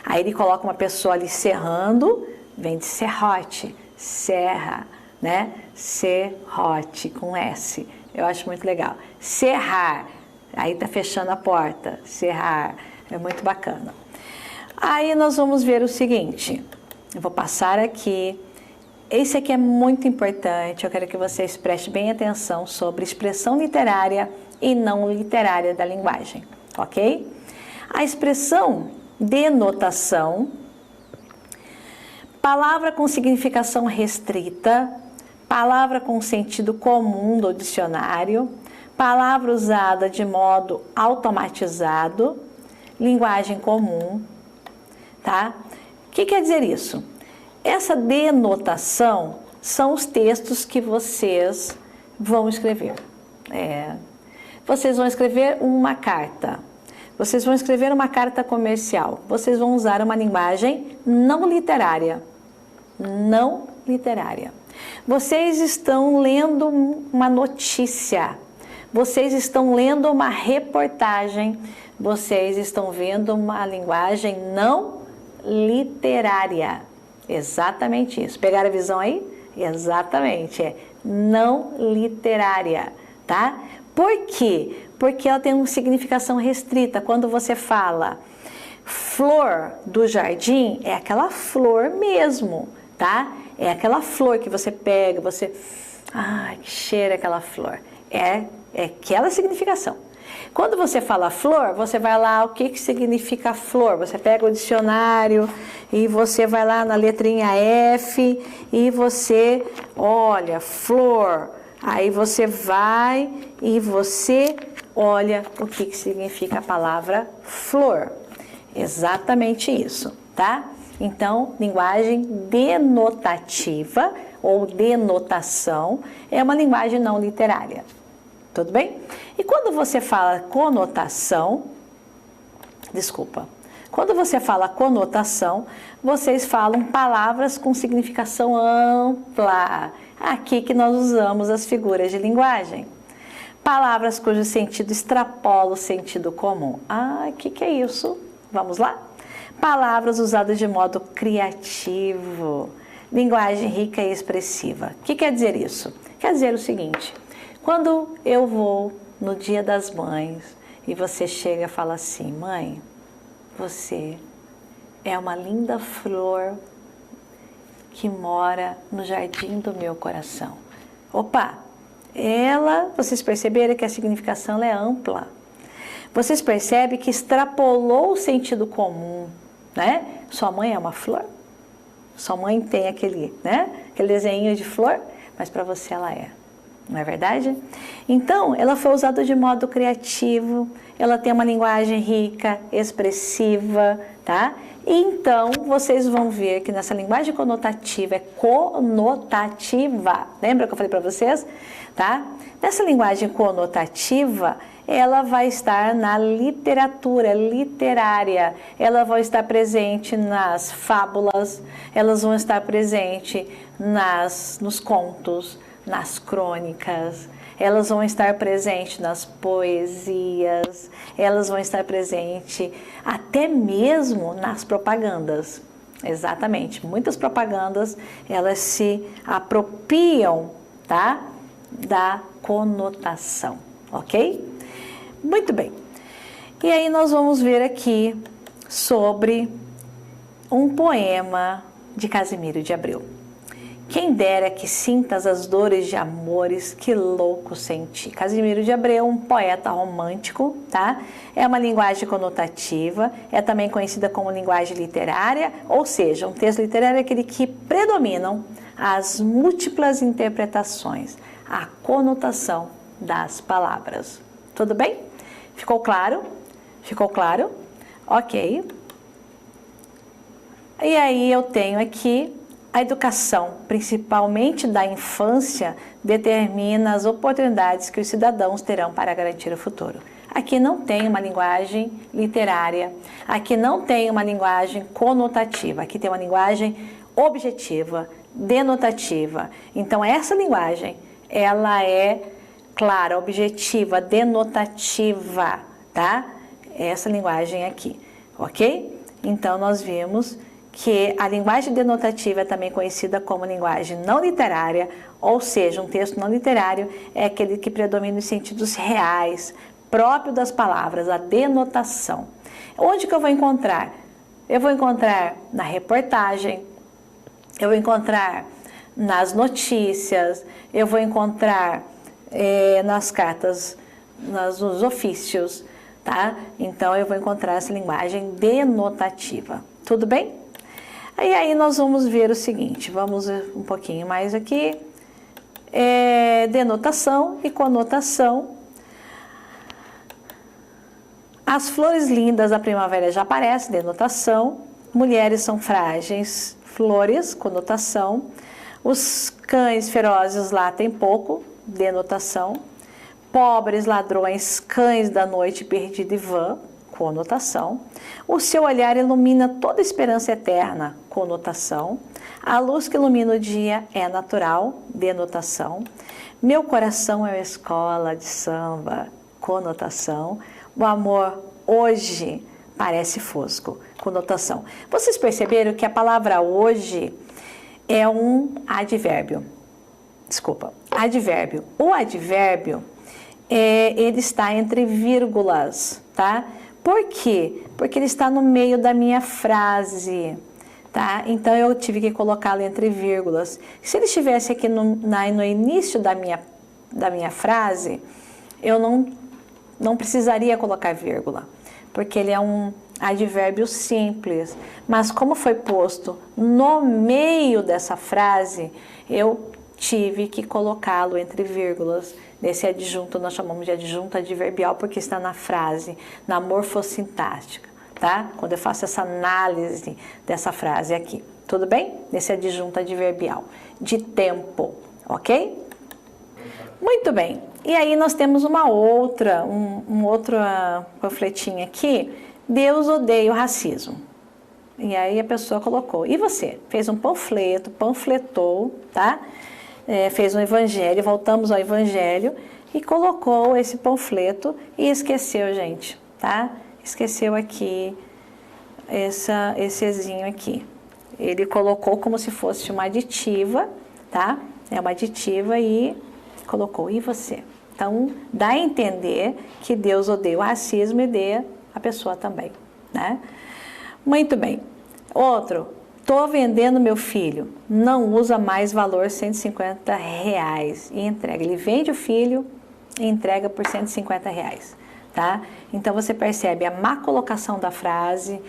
aí ele coloca uma pessoa ali serrando, vem de serrote, serra, né? Serrote com S. Eu acho muito legal. Serrar, aí tá fechando a porta, serrar, é muito bacana. Aí nós vamos ver o seguinte, eu vou passar aqui, esse aqui é muito importante, eu quero que vocês prestem bem atenção sobre expressão literária e não literária da linguagem, ok? A expressão denotação, palavra com significação restrita, palavra com sentido comum do dicionário, palavra usada de modo automatizado, linguagem comum, tá? O que quer dizer isso? Essa denotação são os textos que vocês vão escrever. Vocês vão escrever uma carta, vocês vão escrever uma carta comercial, vocês vão usar uma linguagem não literária, não literária. Vocês estão lendo uma notícia, vocês estão lendo uma reportagem, vocês estão vendo uma linguagem não literária. Exatamente isso. Pegaram a visão aí? Exatamente, é não literária, tá? Por quê? Porque ela tem uma significação restrita. Quando você fala flor do jardim, é aquela flor mesmo, tá? É aquela flor que você pega, você... Ai, que cheiro aquela flor. É aquela significação. Quando você fala flor, você vai lá, o que significa flor? Você pega o dicionário e você vai lá na letrinha F e você olha, flor. Aí você vai e você olha o que significa a palavra flor. Exatamente isso, tá? Então, linguagem denotativa ou denotação é uma linguagem não literária. Tudo bem? E quando você fala conotação, quando você fala conotação, vocês falam palavras com significação ampla. Aqui que nós usamos as figuras de linguagem. Palavras cujo sentido extrapola o sentido comum. O que é isso? Vamos lá? Palavras usadas de modo criativo. Linguagem rica e expressiva. O que quer dizer isso? Quer dizer o seguinte, quando eu vou no Dia das Mães e você chega e fala assim, mãe, você é uma linda flor que mora no jardim do meu coração. Opa, vocês perceberam que a significação é ampla. Vocês percebem que extrapolou o sentido comum, né? Sua mãe é uma flor? Sua mãe tem aquele desenho de flor, mas para você ela é. Não é verdade? Então, ela foi usada de modo criativo, ela tem uma linguagem rica, expressiva, tá? Então, vocês vão ver que nessa linguagem conotativa, é conotativa, lembra que eu falei para vocês? Tá? Nessa linguagem conotativa, ela vai estar na literatura literária, ela vai estar presente nas fábulas, elas vão estar presentes nos contos, nas crônicas, elas vão estar presentes nas poesias, elas vão estar presentes até mesmo nas propagandas. Exatamente, muitas propagandas, elas se apropriam, tá, da conotação, ok? Muito bem. E aí nós vamos ver aqui sobre um poema de Casimiro de Abreu. Quem dera que sintas as dores de amores que louco senti. Casimiro de Abreu, um poeta romântico, tá? É uma linguagem conotativa, é também conhecida como linguagem literária, ou seja, um texto literário é aquele que predominam as múltiplas interpretações, a conotação das palavras. Tudo bem? Ficou claro? Ficou claro? Ok. E aí eu tenho aqui a educação, principalmente da infância, determina as oportunidades que os cidadãos terão para garantir o futuro. Aqui não tem uma linguagem literária, aqui não tem uma linguagem conotativa, aqui tem uma linguagem objetiva, denotativa. Então essa linguagem, ela é clara, objetiva, denotativa, tá? Essa linguagem aqui, ok? Então nós vimos que a linguagem denotativa é também conhecida como linguagem não literária, ou seja, um texto não literário é aquele que predomina os sentidos reais, próprio das palavras, a denotação. Onde que eu vou encontrar? Eu vou encontrar na reportagem, eu vou encontrar nas notícias, eu vou encontrar nas cartas, nos ofícios, tá? Então eu vou encontrar essa linguagem denotativa. Tudo bem? E aí nós vamos ver o seguinte, vamos ver um pouquinho mais aqui, denotação e conotação. As flores lindas da primavera já aparecem, denotação. Mulheres são frágeis, flores, conotação. Os cães ferozes latem pouco, denotação. Pobres ladrões, cães da noite perdida e vã, conotação. O seu olhar ilumina toda esperança eterna, conotação. A luz que ilumina o dia é natural, denotação. Meu coração é uma escola de samba, conotação. O amor hoje parece fosco, conotação. Vocês perceberam que a palavra hoje é um advérbio. Desculpa, advérbio. O advérbio, ele está entre vírgulas, tá? Por quê? Porque ele está no meio da minha frase, tá? Então eu tive que colocá-lo entre vírgulas. Se ele estivesse aqui no início da minha frase, eu não precisaria colocar vírgula, porque ele é um advérbio simples. Mas como foi posto no meio dessa frase, eu tive que colocá-lo entre vírgulas. Nesse adjunto nós chamamos de adjunto adverbial porque está na frase, na morfossintática, tá? Quando eu faço essa análise dessa frase aqui, tudo bem? Nesse adjunto adverbial de tempo, ok? Muito bem. E aí nós temos um outro panfletinho aqui, Deus odeia o racismo. E aí a pessoa colocou, e você? Fez um panfleto, panfletou, tá? Fez um evangelho, voltamos ao evangelho e colocou esse panfleto e esqueceu, gente, tá? Esqueceu aqui esse ezinho aqui. Ele colocou como se fosse uma aditiva, tá? É uma aditiva e colocou, e você? Então, dá a entender que Deus odeia o racismo e odeia a pessoa também, né? Muito bem. Outro, tô vendendo meu filho, não usa mais valor R$150 e entrega. Ele vende o filho e entrega por R$150, tá? Então, você percebe a má colocação da frase,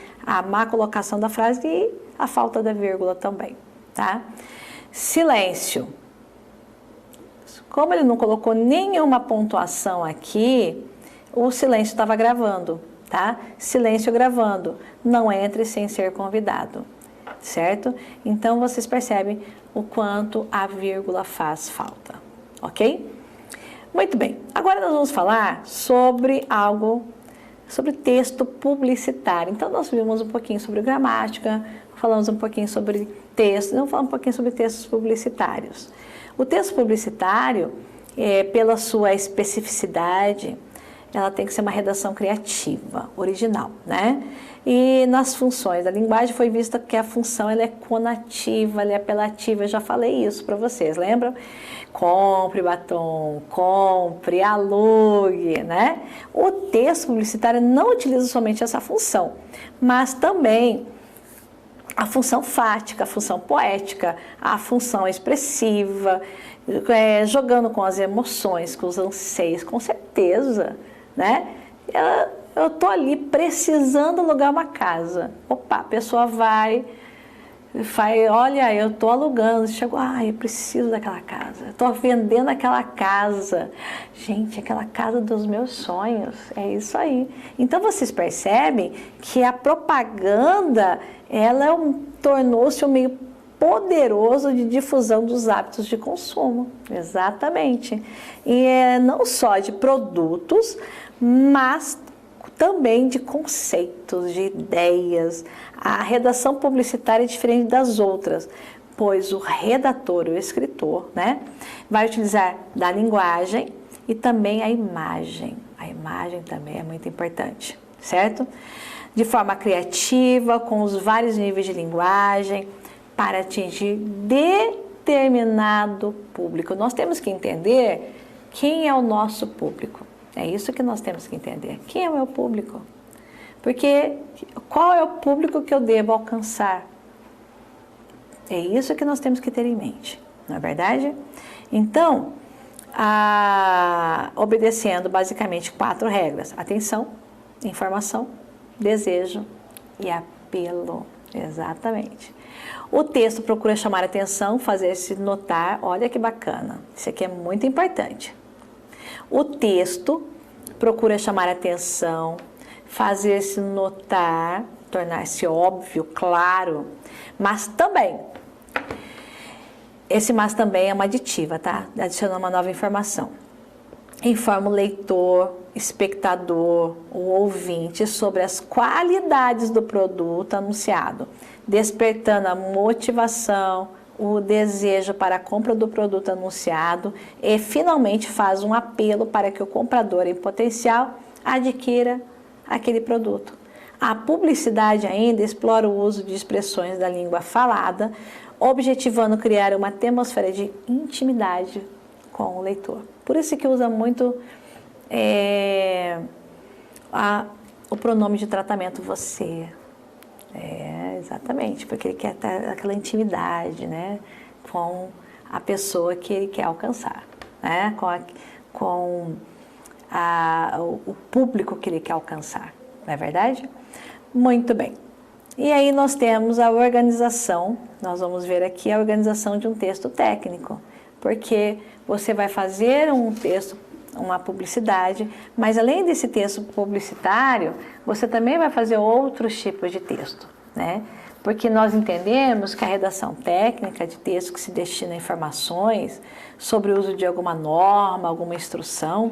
e a falta da vírgula também, tá? Silêncio. Como ele não colocou nenhuma pontuação aqui, o silêncio estava gravando, tá? Silêncio gravando, não entre sem ser convidado, certo? Então, vocês percebem o quanto a vírgula faz falta, ok? Muito bem, agora nós vamos falar sobre texto publicitário. Então, nós vimos um pouquinho sobre gramática, falamos um pouquinho sobre texto, vamos falar um pouquinho sobre textos publicitários. O texto publicitário, pela sua especificidade, ela tem que ser uma redação criativa, original, né? E nas funções da linguagem foi vista que a função ela é conativa, ela é apelativa, eu já falei isso para vocês, lembram? Compre batom, compre, alugue, né? O texto publicitário não utiliza somente essa função, mas também a função fática, a função poética, a função expressiva, jogando com as emoções, com os anseios, com certeza, né? Eu tô ali precisando alugar uma casa. Opa, a pessoa vai, olha, eu tô alugando, chegou, eu preciso daquela casa, eu tô vendendo aquela casa. Gente, aquela casa dos meus sonhos, é isso aí. Então vocês percebem que a propaganda, ela tornou-se um meio poderoso de difusão dos hábitos de consumo, exatamente. E não só de produtos, mas também de conceitos, de ideias. A redação publicitária é diferente das outras, pois o redator, o escritor, né, vai utilizar da linguagem e também a imagem. A imagem também é muito importante, certo? De forma criativa, com os vários níveis de linguagem, para atingir determinado público. Nós temos que entender quem é o nosso público. É isso que nós temos que entender. Quem é o meu público? Porque qual é o público que eu devo alcançar? É isso que nós temos que ter em mente, não é verdade? Então, obedecendo basicamente 4 regras: atenção, informação, desejo e apelo. Exatamente. O texto procura chamar a atenção, fazer-se notar. Olha que bacana, isso aqui é muito importante. O texto procura chamar a atenção, fazer-se notar, tornar-se óbvio, claro, mas também, esse mas também é uma aditiva, tá? Adiciona uma nova informação. Informa o leitor, espectador, o ouvinte sobre as qualidades do produto anunciado, despertando a motivação, o desejo para a compra do produto anunciado e, finalmente, faz um apelo para que o comprador em potencial adquira aquele produto. A publicidade ainda explora o uso de expressões da língua falada, objetivando criar uma atmosfera de intimidade com o leitor. Por isso que usa muito o pronome de tratamento você. Exatamente, porque ele quer ter aquela intimidade, né, com a pessoa que ele quer alcançar, né, com o público que ele quer alcançar, não é verdade? Muito bem. E aí nós temos a organização, nós vamos ver aqui a organização de um texto técnico, porque você vai fazer um texto, uma publicidade, mas além desse texto publicitário, você também vai fazer outros tipos de texto, né? Porque nós entendemos que a redação técnica de texto que se destina a informações sobre o uso de alguma norma, alguma instrução,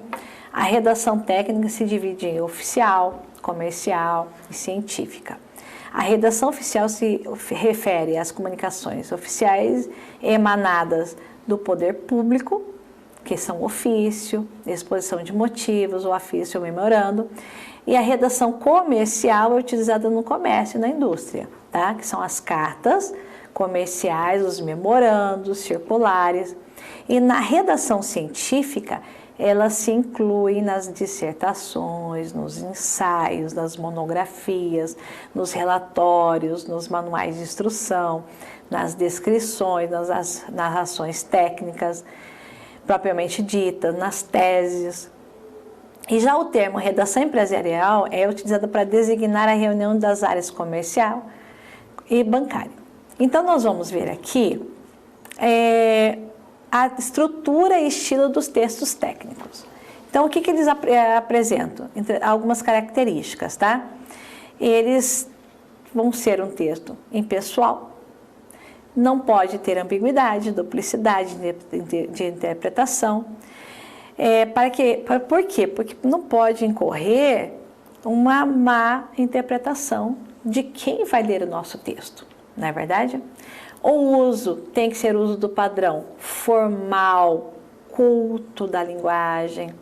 a redação técnica se divide em oficial, comercial e científica. A redação oficial se refere às comunicações oficiais emanadas do poder público, que são ofício, exposição de motivos, o ofício ou memorando, e a redação comercial é utilizada no comércio e na indústria, tá? Que são as cartas comerciais, os memorandos, circulares. E na redação científica, ela se inclui nas dissertações, nos ensaios, nas monografias, nos relatórios, nos manuais de instrução, nas descrições, nas narrações técnicas, propriamente dita, nas teses. E já o termo redação empresarial é utilizado para designar a reunião das áreas comercial e bancária. Então, nós vamos ver aqui a estrutura e estilo dos textos técnicos. Então, o que eles apresentam? Algumas características, tá? Eles vão ser um texto impessoal, não pode ter ambiguidade, duplicidade de interpretação. Por quê? Porque não pode incorrer uma má interpretação de quem vai ler o nosso texto, não é verdade? O uso tem que ser uso do padrão formal, culto da linguagem,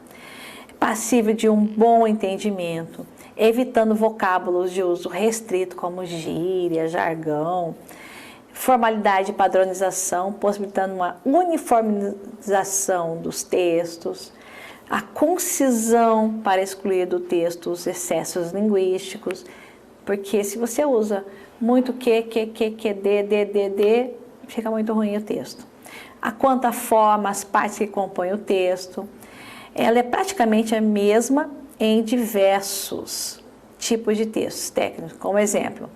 passível de um bom entendimento, evitando vocábulos de uso restrito como gíria, jargão, formalidade e padronização, possibilitando uma uniformização dos textos, a concisão para excluir do texto os excessos linguísticos, porque se você usa muito de, fica muito ruim o texto. A quanto à forma, as partes que compõem o texto, ela é praticamente a mesma em diversos tipos de textos técnicos. Como exemplo,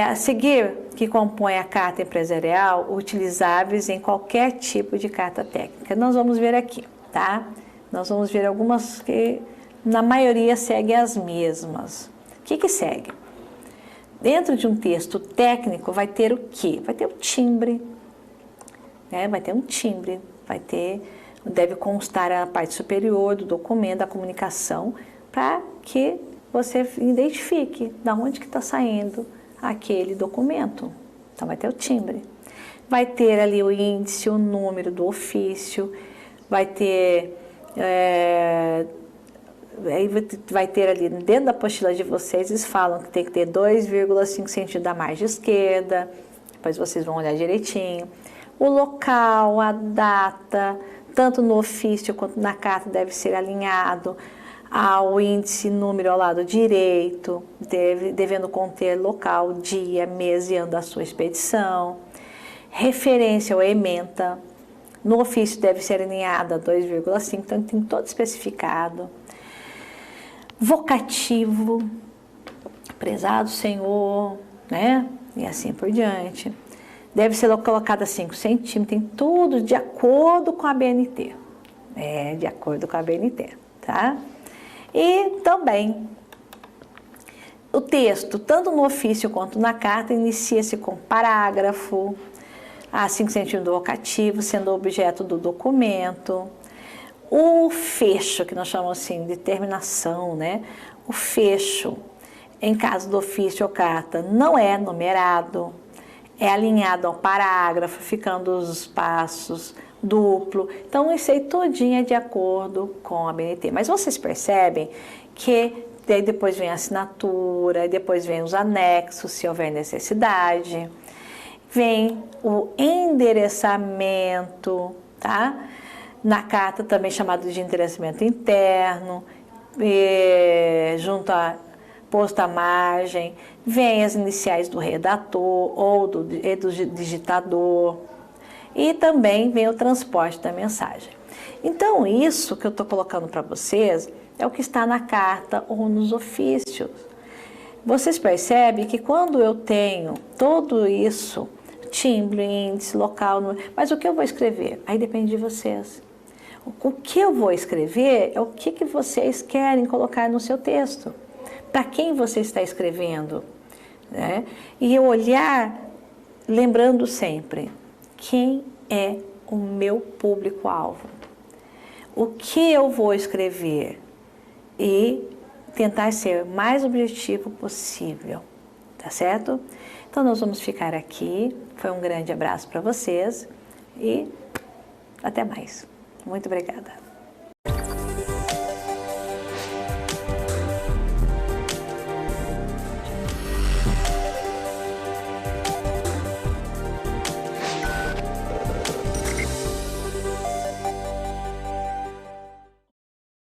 a seguir que compõe a carta empresarial, utilizáveis em qualquer tipo de carta técnica. Nós vamos ver aqui, tá? Nós vamos ver algumas que, na maioria, seguem as mesmas. O que segue? Dentro de um texto técnico vai ter o quê? Vai ter o timbre, né? Vai ter um timbre, deve constar a parte superior do documento, da comunicação, para que você identifique de onde que está saindo aquele documento. Então vai ter o timbre. Vai ter ali o índice, o número do ofício, vai ter ali dentro da apostila de vocês, eles falam que tem que ter 2,5 centímetros da margem esquerda, depois vocês vão olhar direitinho. O local, a data, tanto no ofício quanto na carta deve ser alinhado ao índice número ao lado direito, devendo conter local, dia, mês e ano da sua expedição. Referência ou ementa. No ofício deve ser alinhada a 2,5, então tem todo especificado. Vocativo, prezado senhor, né? E assim por diante. Deve ser colocado a 5 centímetros, tem tudo de acordo com a BNT. De acordo com a BNT, tá? E também, o texto, tanto no ofício quanto na carta, inicia-se com parágrafo, a 5 centímetros do vocativo, sendo o objeto do documento. O fecho, que nós chamamos assim de terminação, né? O fecho, em caso do ofício ou carta, não é numerado, é alinhado ao parágrafo, ficando os espaços duplo. Então, isso aí todinho é de acordo com a BNT. Mas vocês percebem que daí depois vem a assinatura, depois vem os anexos, se houver necessidade. Vem o endereçamento, tá? Na carta também chamado de endereçamento interno, junto a posto à margem, vem as iniciais do redator ou do digitador e também vem o transporte da mensagem. Então, isso que eu estou colocando para vocês é o que está na carta ou nos ofícios. Vocês percebem que quando eu tenho tudo isso, timbre, índice, local, mas o que eu vou escrever? Aí depende de vocês. O que eu vou escrever é o que vocês querem colocar no seu texto. Para quem você está escrevendo, né? E eu olhar, lembrando sempre, quem é o meu público-alvo? O que eu vou escrever? E tentar ser o mais objetivo possível, tá certo? Então, nós vamos ficar aqui. Foi um grande abraço para vocês e até mais. Muito obrigada.